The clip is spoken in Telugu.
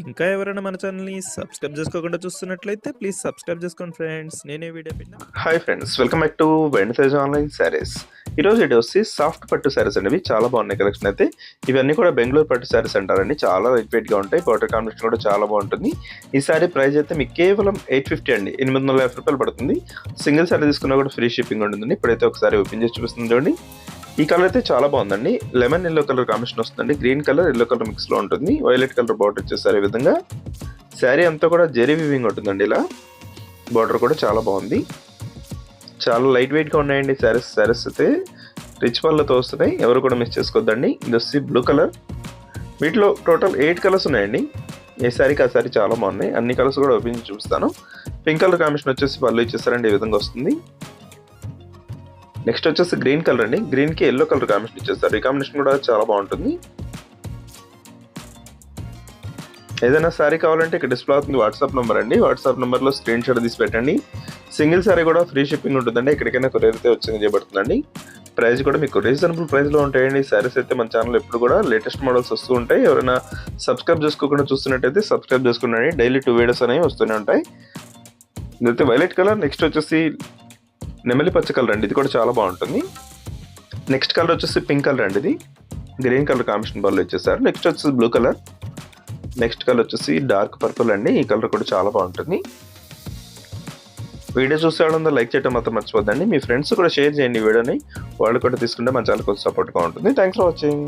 ఇంకా ఎవరైనా మన ఛానల్‌ని సబ్స్క్రైబ్ చేసుకోకుండా చూస్తున్నట్లయితే ప్లీజ్ సబ్స్క్రైబ్ చేసుకోండి ఫ్రెండ్స్. నేనే వీడియో పెట్టిన hi friends, welcome back to Venditej online saris. ఈరోజు ఇది వచ్చి సాఫ్ట్ పట్టు శారీస్ అండి. చాలా బాగున్నాయి కలెక్షన్ అయితే. ఇవన్నీ కూడా బెంగళూరు పట్టు శారీస్ అంటారండి. చాలా లైట్ వెయిట్గా ఉంటాయి. బార్డర్ కాంబినేషన్ కూడా చాలా బాగుంటుంది. ఈ శారీ ప్రైస్ అయితే మీకు కేవలం 850 అండి, 850 రూపాయలు పడుతుంది. సింగిల్ శారీ తీసుకున్నా కూడా ఫ్రీ షిప్పింగ్ ఉంటుందండి. ఇప్పుడైతే ఒకసారి ఓపెన్ చేసి చూపిస్తుంది చూడండి. ఈ కలర్ అయితే చాలా బాగుందండి. లెమన్ ఎల్లో కలర్ కాంబినేషన్ వస్తుందండి. Green colour yellow colour mix లో ఉంటుంది. వైలెట్ కలర్ బార్డర్ వచ్చేసారు ఈ విధంగా. శారీ అంతా కూడా జెరీ వీవింగ్ ఉంటుందండి. ఇలా బార్డర్ కూడా చాలా బాగుంది. చాలా లైట్ వెయిట్గా ఉన్నాయండి శారీస్ అయితే రిచ్ పళ్ళతో వస్తున్నాయి. ఎవరు కూడా మిస్ చేసుకోవద్దండి. ఇది వచ్చి బ్లూ కలర్. వీటిలో టోటల్ 8 కలర్స్ ఉన్నాయండి. ఏ శారీకి ఆ శారీ చాలా బాగున్నాయి. అన్ని కలర్స్ కూడా ఓపెన్ చేసి చూపిస్తాను. పింక్ కలర్ కాంబినేషన్ వచ్చేసి పళ్ళు ఇచ్చేస్తారండి. ఈ విధంగా వస్తుంది. నెక్స్ట్ వచ్చేసి గ్రీన్ కలర్ అండి. గ్రీన్కి ఎల్లో కలర్ కాంబినేషన్ ఇచ్చేస్తారు. ఈ కాంబినేషన్ కూడా చాలా బాగుంటుంది. ఏదైనా శారీ కావాలంటే ఇక్కడ డిస్ప్లే అవుతుంది వాట్సాప్ నెంబర్ అండి. వాట్సాప్ నెంబర్లో స్క్రీన్ షాట్ తీసి పెట్టండి. సింగిల్ శారీ కూడా ఫ్రీ షిప్పింగ్ ఉంటుందండి. ఎక్కడికైనా కొరియర్ అయితే వచ్చి చేయబడుతుందండి. ప్రైస్ కూడా మీకు రీజనబుల్ ప్రైస్లో ఉంటాయండి. శారీస్ అయితే మన ఛానల్ ఎప్పుడు కూడా లేటెస్ట్ మోడల్స్ వస్తూ ఉంటాయి. ఎవరైనా సబ్స్క్రైబ్ చేసుకోకుండా చూస్తున్నట్టయితే సబ్స్క్రైబ్ చేసుకున్నాండి. డైలీ 2 వీడియోస్ అనేవి వస్తూనే ఉంటాయి. ఇదైతే వైలెట్ కలర్. నెక్స్ట్ వచ్చేసి నెమలి పచ్చ కలర్ అండి. ఇది కూడా చాలా బాగుంటుంది. నెక్స్ట్ కలర్ వచ్చేసి పింక్ కలర్ అండి. ఇది గ్రీన్ కలర్ కాంబినేషన్ బాల్ ఇచ్చేసారు. నెక్స్ట్ వచ్చేసి బ్లూ కలర్. నెక్స్ట్ కలర్ వచ్చేసి డార్క్ పర్పుల్ అండి. ఈ కలర్ కూడా చాలా బాగుంటుంది. వీడియో చూసేవాళ్ళందో లైక్ చేయడం మాత్రం మర్చిపోద్దండి. మీ ఫ్రెండ్స్ కూడా షేర్ చేయండి ఈ వీడియోని. వాళ్ళు కూడా తీసుకుంటే మన ఛానల్ కొంచెం సపోర్ట్గా ఉంటుంది. Thanks for watching.